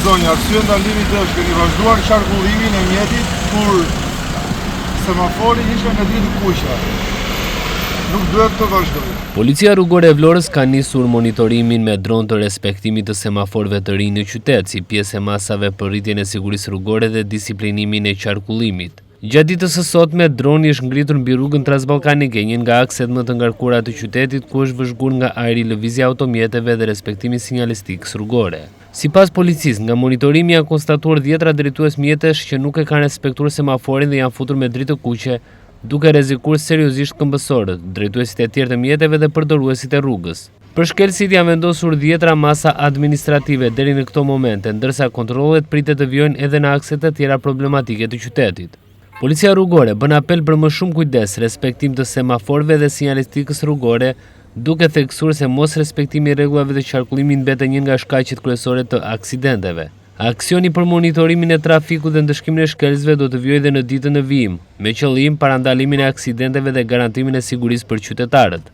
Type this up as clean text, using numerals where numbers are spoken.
zonja, arsye ndalimit është keni vazhduar qarkullimin e mjetit kur semafori ishte në dritë kuqe. Nuk duhet të vazhdojë. Policia rrugore e Vlorës ka nisur monitorimin me dron të respektimit të semaforëve të rinj në qytet, si pjesë e masave për rritjen e sigurisë rrugore dhe disiplinimin e qarkullimit. Gjatë ditës së sotme, droni është ngritur mbi rrugën Transballkanike, një nga akset më të ngarkuara të qytetit, ku është vëzhguar nga ajri lëvizja automjeteve dhe respektimi sinjalistikës rrugore. Sipas policisë, nga monitorimi janë konstatuar 10 drejtues mjetesh që nuk e kanë respektuar semaforin dhe janë futur me dritë kuqe, duke rrezikuar seriozisht këmbësorët, drejtuesit e tjerë të mjeteve dhe përdoruesit e rrugës. Për shkelësit janë vendosur 10 masa administrative deri në këto momente, ndërsa kontrollet pritet të vijojnë edhe në akset të tjera problematike të qytetit. Policia rrugore bën apel për më shumë kujdes, respektim të semaforëve dhe sinjalistikës rrugore, duke theksuar se mos respektimi i rregullave të qarkullimit mbetet një nga shkaqet kryesore të aksidenteve. Aksioni për monitorimin e trafikut dhe ndëshkimin e shkelësve do të vijojë edhe në ditën e vijim, me qëllim parandalimin e aksidenteve dhe garantimin e sigurisë për qytetarët.